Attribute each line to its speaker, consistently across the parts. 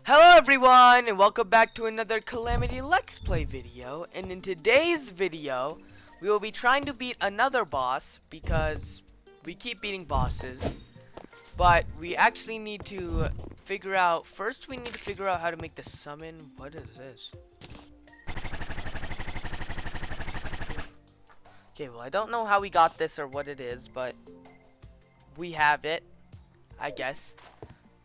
Speaker 1: Hello everyone, and welcome back to another Calamity Let's Play video. And in today's video, we will be trying to beat another boss because we keep beating bosses. But we actually need to figure out, first we need to figure out how to make the summon. What is this? Okay, well I don't know how we got this or what it is, but we have it, I guess.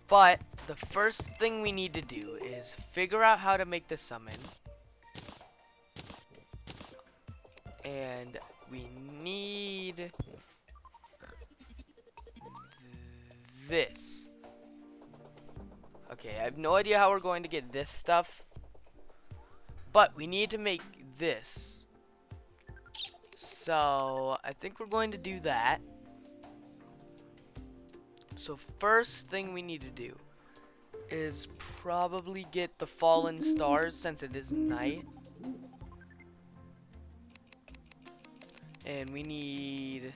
Speaker 1: But the first thing we need to do is figure out how to make the summon. And we need this. Okay, I have no idea how we're going to get this stuff. But we need to make this. So, I think we're going to do that. So first thing we need to do is probably get the fallen stars since it is night. And we need,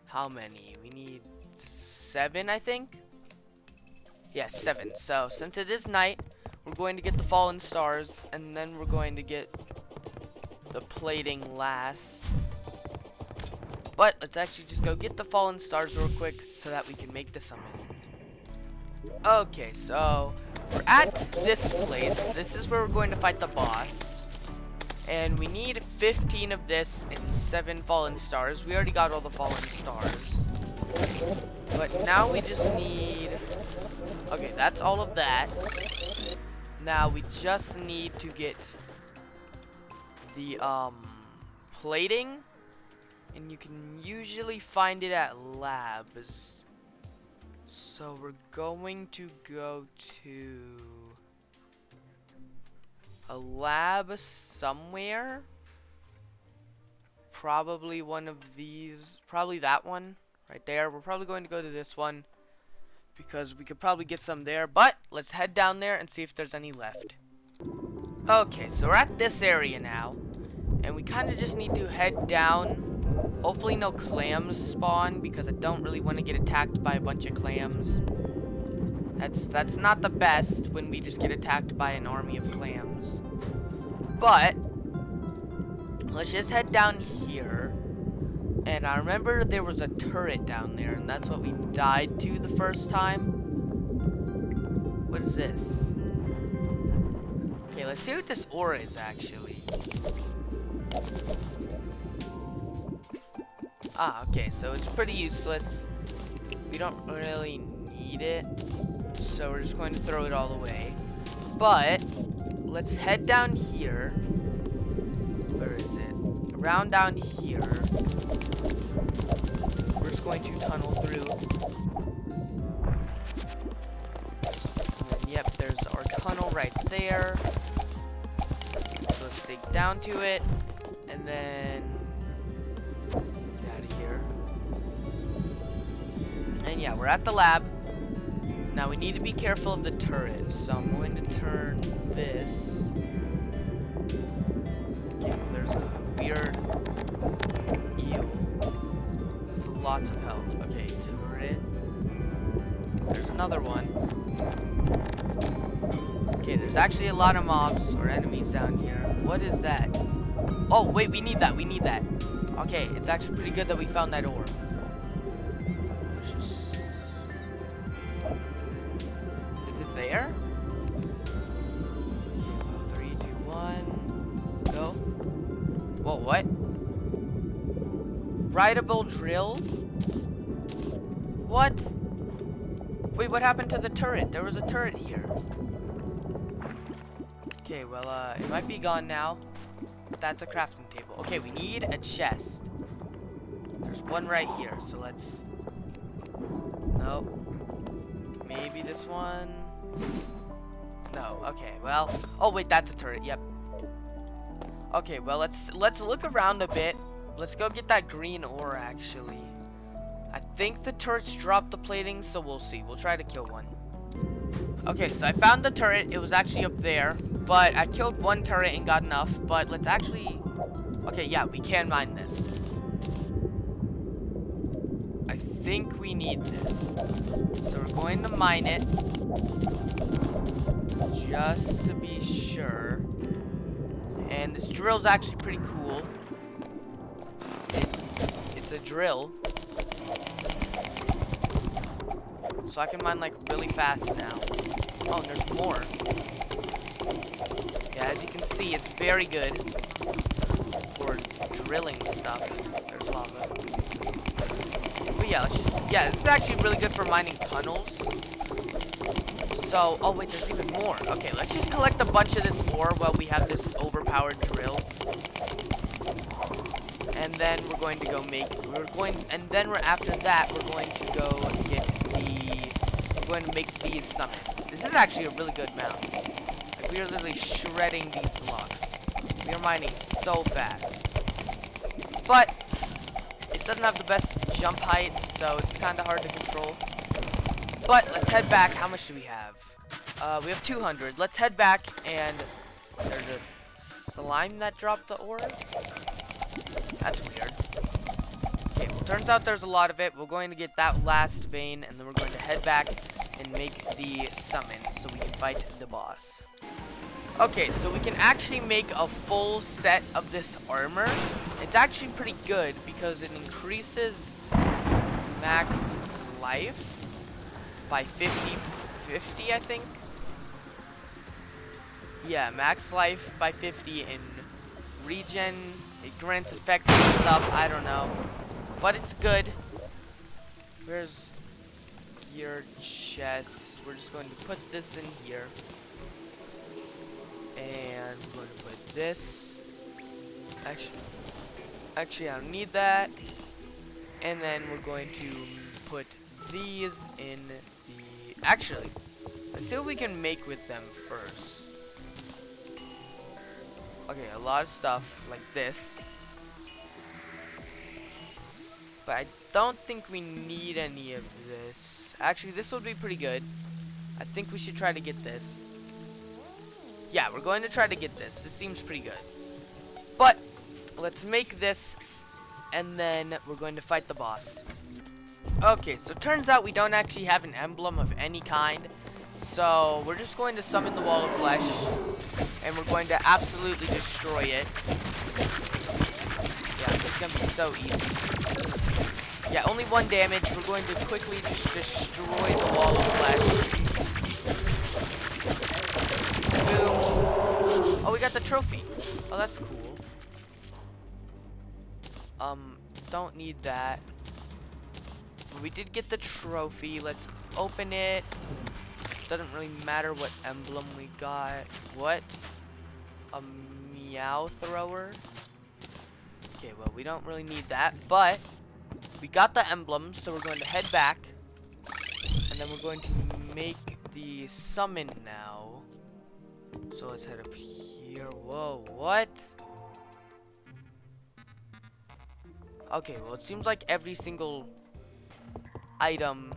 Speaker 1: how many? We need 7, I think. Yeah, 7. So since it is night, we're going to get the fallen stars and then we're going to get the plating last. But let's actually just go get the fallen stars real quick so that we can make the summon. Okay, so we're at this place. This is where we're going to fight the boss. And we need 15 of this and 7 fallen stars. We already got all the fallen stars. But now we just need... Okay, that's all of that. Now we just need to get the plating. And you can usually find it at labs. So we're going to go to a lab somewhere. Probably one of these. Probably that one right there. We're probably going to go to this one because we could probably get some there. But let's head down there and see if there's any left. Okay, so we're at this area now. And we kind of just need to head down. Hopefully no clams spawn because I don't really want to get attacked by a bunch of clams. That's not the best when we just get attacked by an army of clams. But let's just head down here. And I remember there was a turret down there and that's what we died to the first time. What is this? Okay, let's see what this aura is actually. Ah, okay, so it's pretty useless. We don't really need it. So we're just going to throw it all away. But let's head down here. Where is it? Around down here. We're just going to tunnel through. And then, yep, there's our tunnel right there. So let's dig down to it. And then and yeah, we're at the lab. Now we need to be careful of the turret. So I'm going to turn this. Okay, well, there's a weird eel. Lots of health. Okay, turret. There's another one. Okay, there's actually a lot of mobs or enemies down here. What is that? Oh, wait, we need that. We need that. Okay, it's actually pretty good that we found that ore. There? 3, 2, 1, go. Whoa, what? Rideable drill? What? Wait, what happened to the turret? There was a turret here. Okay, well, it might be gone now. That's a crafting table. Okay, we need a chest. There's one right here, so let's... Nope. Maybe this one... No, okay, well, oh wait, that's a turret, yep. Okay, well, let's look around a bit. Let's go get that green ore, actually. I think the turrets drop the plating, so we'll see. We'll try to kill one. Okay, so I found the turret. It was actually up there, but I killed one turret and got enough, but let's actually... Okay, yeah, we can mine this. I think we need this. So we're going to mine it. Just to be sure. And this drill's actually pretty cool. It's a drill. So I can mine like really fast now. Oh, and there's more. Yeah, as you can see, it's very good for drilling stuff. There's lava. But yeah, this is actually really good for mining tunnels. So, oh wait, there's even more. Okay, let's just collect a bunch of this ore while we have this overpowered drill. And then we're going to go after that, we're going to go get we're going to make these summons. This is actually a really good mount. Like, we are literally shredding these blocks. We are mining so fast. But it doesn't have the best jump height, so it's kind of hard to control. But let's head back. How much do we have? We have 200. Let's head back, and there's a slime that dropped the ore. That's weird. Okay, well, turns out there's a lot of it. We're going to get that last vein, and then we're going to head back and make the summon so we can fight the boss. Okay, so we can actually make a full set of this armor. It's actually pretty good because it increases max life by 50, I think. Yeah, max life by 50 in regen. It grants effects and stuff, I don't know. But it's good. Where's gear chest? We're just going to put this in here. And we're going to put this. Actually, I don't need that. And then we're going to put these in the... Actually, let's see what we can make with them first. Okay, a lot of stuff like this. But I don't think we need any of this. Actually, this would be pretty good. I think we should try to get this. Yeah, we're going to try to get this. This seems pretty good. But let's make this, and then we're going to fight the boss. Okay, so it turns out we don't actually have an emblem of any kind. So we're just going to summon the wall of flesh, and we're going to absolutely destroy it. Yeah, it's going to be so easy. Yeah, only 1 damage. We're going to quickly just destroy the wall of flesh. Boom. Oh, we got the trophy. Oh, that's cool. Don't need that. But we did get the trophy. Let's open it. Doesn't really matter what emblem we got. What? A meow thrower? Okay, well, we don't really need that, but we got the emblem, so we're going to head back. And then we're going to make the summon now. So let's head up here. Whoa, what? Okay, well, it seems like every single item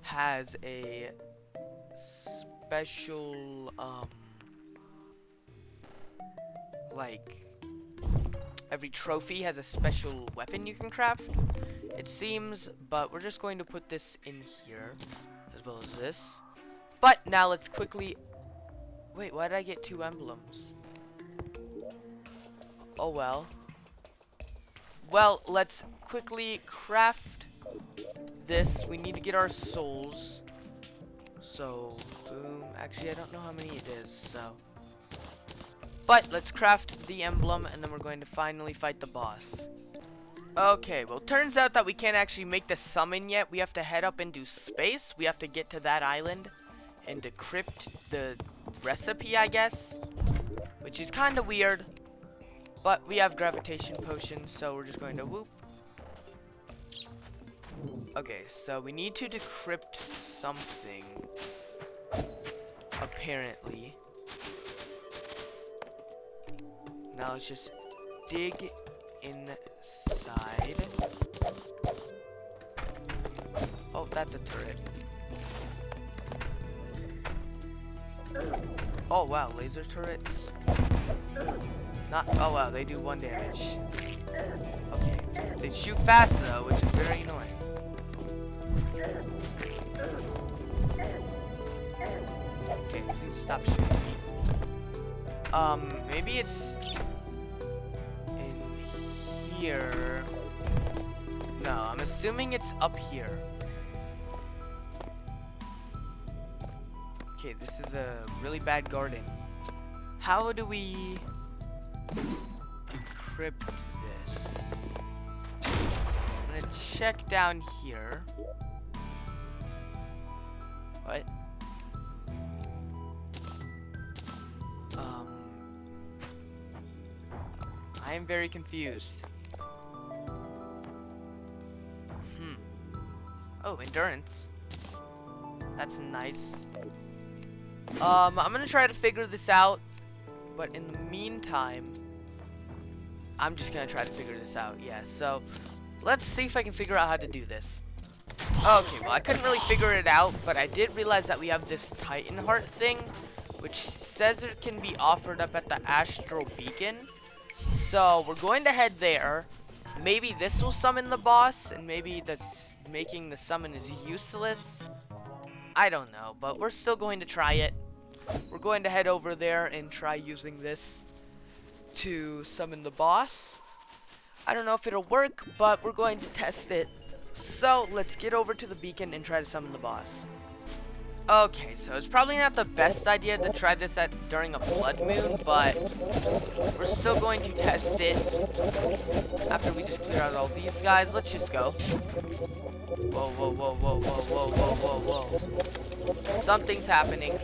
Speaker 1: has a special, like, every trophy has a special weapon you can craft, it seems, but we're just going to put this in here, as well as this. But now let's quickly, wait, why did I get 2 emblems? Oh well. Well, let's quickly craft this. We need to get our souls. So, boom. Actually, I don't know how many it is, so. But let's craft the emblem, and then we're going to finally fight the boss. Okay, well, turns out that we can't actually make the summon yet. We have to head up into space. We have to get to that island and decrypt the recipe, I guess. Which is kind of weird. But we have gravitation potions, so we're just going to whoop. Okay, so we need to decrypt something. Apparently. Now let's just dig inside. Oh, that's a turret. Oh wow, laser turrets. Not, oh wow, they do 1 damage. Okay. They shoot fast though, which is very annoying. Okay, please stop shooting me. Maybe it's in here. No, I'm assuming it's up here. Okay, this is a really bad garden. How do we decrypt this? I'm gonna check down here. What? I am very confused. Oh, endurance. That's nice. I'm gonna try to figure this out, but in the meantime, I'm just gonna try to figure this out. Yeah, so let's see if I can figure out how to do this. Okay, well, I couldn't really figure it out, but I did realize that we have this Titan Heart thing, which says it can be offered up at the Astral Beacon. So we're going to head there. Maybe this will summon the boss, and maybe that's making the summon is useless. I don't know, but we're still going to try it. We're going to head over there and try using this to summon the boss. I don't know if it'll work, but we're going to test it. So let's get over to the beacon and try to summon the boss. Okay, so it's probably not the best idea to try this during a blood moon, but we're still going to test it after we just clear out all these guys. Let's just go. Whoa, whoa, whoa, whoa, whoa, whoa, whoa, whoa, whoa. Something's happening.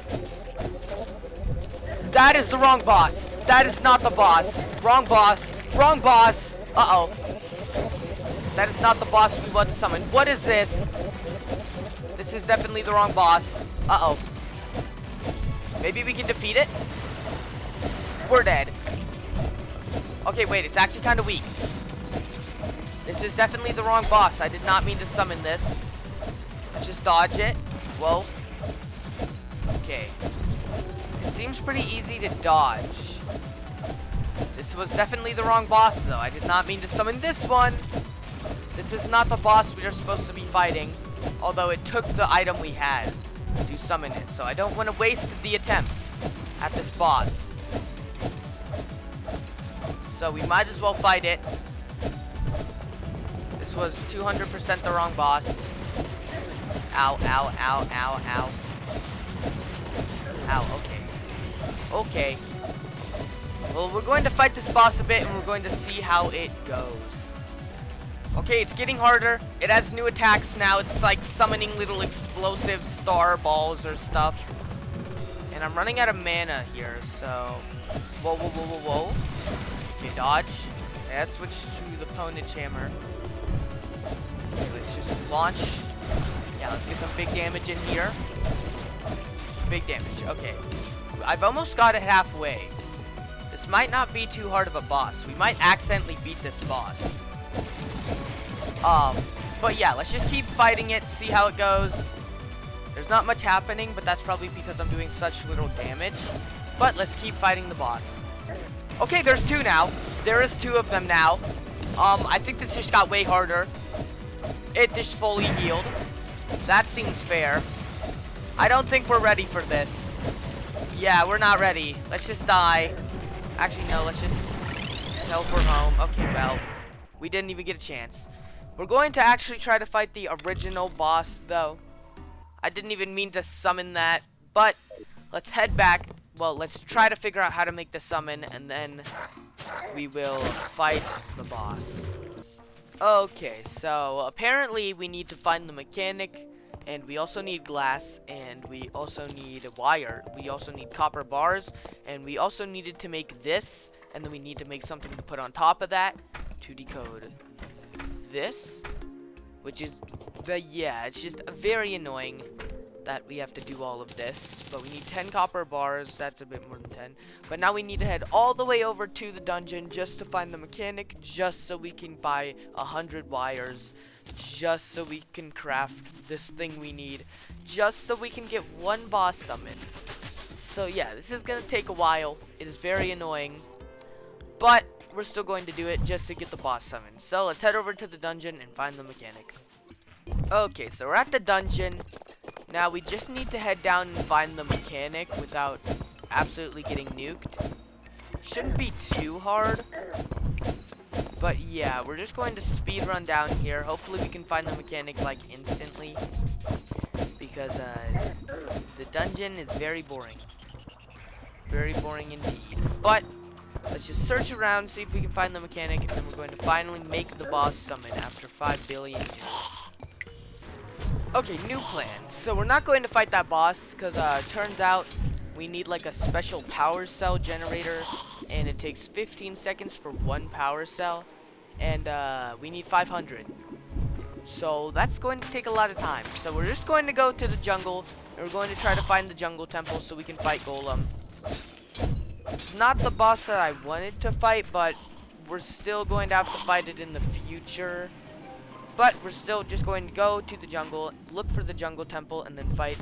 Speaker 1: That is the wrong boss. That is not the boss. Wrong boss. Wrong boss. Uh-oh. That is not the boss we want to summon. What is this? This is definitely the wrong boss. Uh-oh. Maybe we can defeat it? We're dead. Okay, wait. It's actually kind of weak. This is definitely the wrong boss. I did not mean to summon this. Let's just dodge it. Whoa. Okay. It seems pretty easy to dodge. This was definitely the wrong boss, though. I did not mean to summon this one. This is not the boss we are supposed to be fighting. Although it took the item we had to summon it. So I don't want to waste the attempt at this boss. So we might as well fight it. This was 200% the wrong boss. Ow, ow, ow, ow, ow. Ow, okay. Okay. Well, we're going to fight this boss a bit and we're going to see how it goes. Okay, it's getting harder. It has new attacks now. It's like summoning little explosive star balls or stuff. And I'm running out of mana here, so... Whoa, whoa, whoa, whoa, whoa. Okay, dodge. Okay, let's switch to the Ponage Hammer. Okay, let's just launch. Yeah, let's get some big damage in here. Big damage, okay. I've almost got it halfway. This might not be too hard of a boss. We might accidentally beat this boss. But yeah, let's just keep fighting it, see how it goes. There's not much happening, but that's probably because I'm doing such little damage. But let's keep fighting the boss. Okay, there's two now. There is two of them now. I think this just got way harder. It just fully healed. That seems fair. I don't think we're ready for this. Yeah, we're not ready. Let's just die. Actually, no, let's just teleport home. Okay, well, we didn't even get a chance. We're going to actually try to fight the original boss, though. I didn't even mean to summon that, but let's head back. Well, let's try to figure out how to make the summon, and then we will fight the boss. Okay, so apparently we need to find the mechanic, and we also need glass, and we also need a wire. We also need copper bars, and we also needed to make this, and then we need to make something to put on top of that to decode this, which is it's just very annoying that we have to do all of this. But we need 10 copper bars. That's a bit more than 10. But now we need to head all the way over to the dungeon just to find the mechanic, just so we can buy 100 wires, just so we can craft this thing we need, just so we can get one boss summon. So yeah, this is gonna take a while. It is very annoying, but we're still going to do it just to get the boss summoned. So let's head over to the dungeon and find the mechanic. Okay, so we're at the dungeon. Now we just need to head down and find the mechanic without absolutely getting nuked. Shouldn't be too hard. But yeah, we're just going to speed run down here. Hopefully we can find the mechanic like instantly. Because the dungeon is very boring. Very boring indeed. But let's just search around, see if we can find the mechanic, and then we're going to finally make the boss summon after 5 billion years. Okay, new plan. So we're not going to fight that boss, because turns out we need like a special power cell generator, and it takes 15 seconds for 1 power cell, and we need 500. So that's going to take a lot of time. So we're just going to go to the jungle, and we're going to try to find the jungle temple so we can fight Golem. Not the boss that I wanted to fight, but we're still going to have to fight it in the future. But we're still just going to go to the jungle, look for the jungle temple, and then fight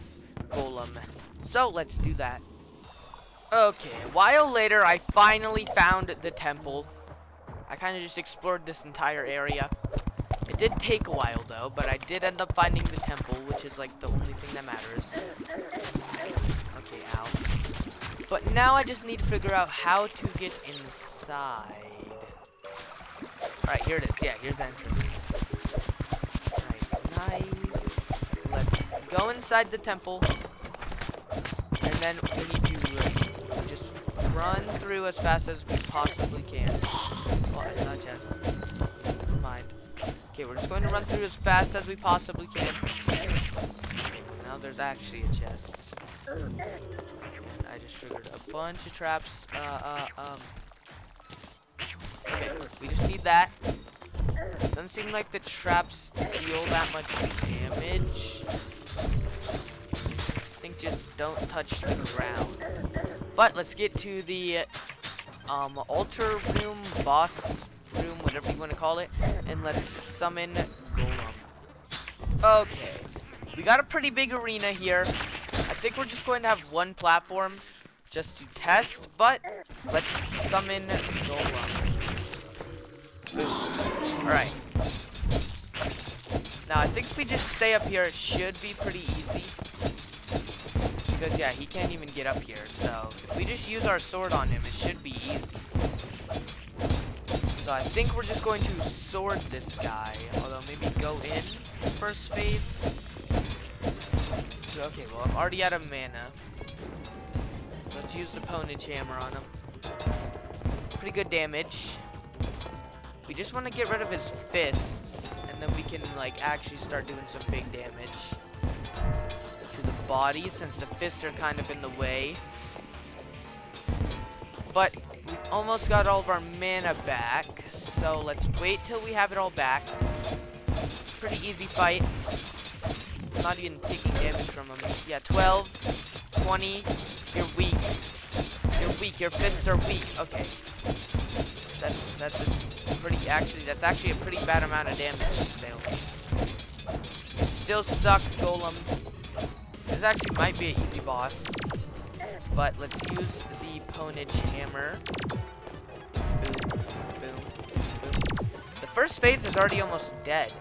Speaker 1: Golem. So let's do that. Okay, a while later, I finally found the temple. I kind of just explored this entire area. It did take a while though, but I did end up finding the temple, which is like the only thing that matters. Okay, ow. But now I just need to figure out how to get inside. Alright, here it is. Yeah, here's the entrance. Alright, nice. Let's go inside the temple. And then we need to just run through as fast as we possibly can. Oh, it's not a chest. Never mind. Okay, we're just going to run through as fast as we possibly can. Now there's actually a chest. And I just triggered a bunch of traps. Okay, we just need that. Doesn't seem like the traps deal that much damage. I think just don't touch the ground. But let's get to the altar room, boss room, whatever you want to call it, and let's summon Golem. Okay, we got a pretty big arena here. I think we're just going to have one platform just to test, but let's summon Golem. Alright. Now I think if we just stay up here, it should be pretty easy. Because yeah, he can't even get up here, so if we just use our sword on him, it should be easy. So I think we're just going to sword this guy, although maybe go in first phase. So, okay, well I'm already out of mana. Let's use the Ponage Hammer on him. Pretty good damage. We just want to get rid of his fists, and then we can like actually start doing some big damage to the body, since the fists are kind of in the way. But we almost got all of our mana back, so let's wait till we have it all back. Pretty easy fight. Not even taking damage from him. Yeah, 12, 20. You're weak. You're weak. Your fists are weak. Okay. That's actually a pretty bad amount of damage still. You still suck, Golem. This actually might be an easy boss. But let's use the Ponage Hammer. Boom, boom, boom. The first phase is already almost dead.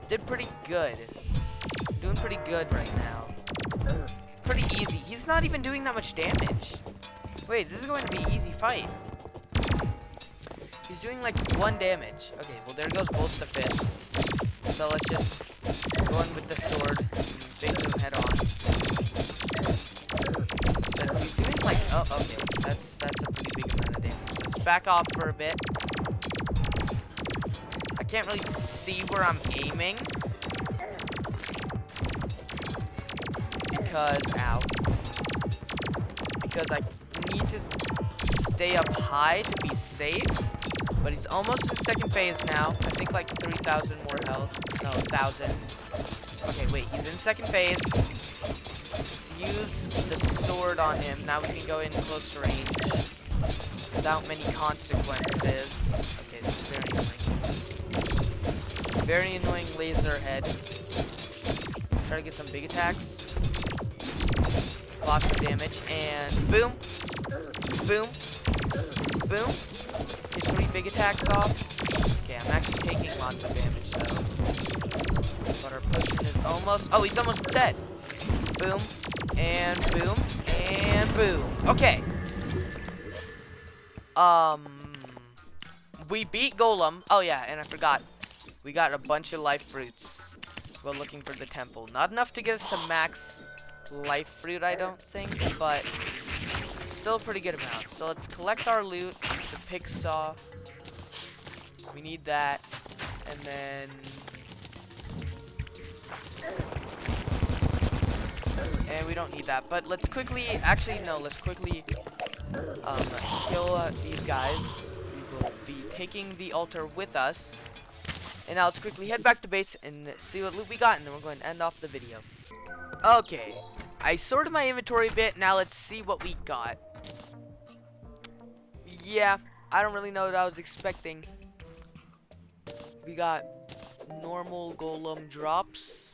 Speaker 1: Did pretty good. Doing pretty good right now. Pretty easy. He's not even doing that much damage. Wait, this is going to be an easy fight. He's doing like 1 damage. Okay, well there goes both the fists. So let's just go in with the sword and face him head on. Since he's doing like, oh, okay, that's a pretty big amount of damage. Let's back off for a bit. I can't really see where I'm aiming. Because I need to stay up high to be safe, but he's almost in second phase now. I think like 3,000 more health. No, 1,000. Okay, wait, he's in second phase. Let's use the sword on him. Now we can go in close range without many consequences. Okay, this is very annoying. Very annoying laser head. Try to get some big attacks. Lots of damage, and boom, boom, boom. his 3 big attacks off. Okay, I'm actually taking lots of damage though. But our potion is almost, oh, he's almost dead. Boom, and boom, and boom. Okay. We beat Golem. Oh yeah, and I forgot. We got a bunch of life fruits while looking for the temple. Not enough to get us to max life fruit, I don't think, but still a pretty good amount. So let's collect our loot. The pig saw. We need that. And then we don't need that. But let's quickly, actually no, let's quickly kill these guys. We will be taking the altar with us. And now let's quickly head back to base and see what loot we got, and then we're going to end off the video. Okay, I sorted my inventory a bit. Now let's see what we got. Yeah, I don't really know what I was expecting. We got normal golem drops.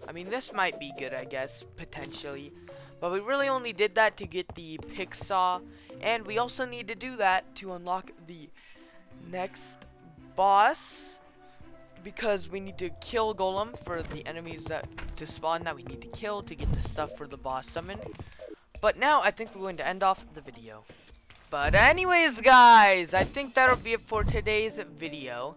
Speaker 1: I mean, this might be good, I guess, potentially. But we really only did that to get the pick saw. And we also need to do that to unlock the next boss. Because we need to kill Golem for the enemies that to spawn that we need to kill to get the stuff for the boss summon. But now I think we're going to end off the video. But anyways, guys, I think that'll be it for today's video.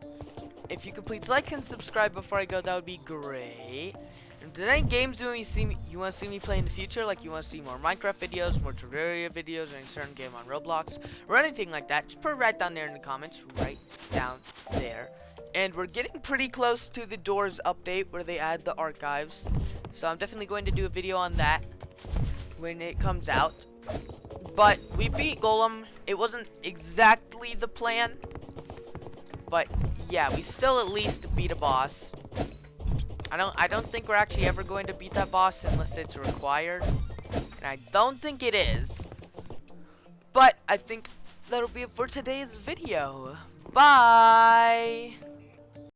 Speaker 1: If you could please like and subscribe before I go, that would be great. And if there's any games you want to see me play in the future, like you want to see more Minecraft videos, more Terraria videos, or any certain game on Roblox, or anything like that, just put it right down there in the comments, right down there. And we're getting pretty close to the Doors update where they add the archives. So I'm definitely going to do a video on that when it comes out. But we beat Golem. It wasn't exactly the plan. But yeah, we still at least beat a boss. I don't think we're actually ever going to beat that boss unless it's required. And I don't think it is. But I think that'll be it for today's video. Bye!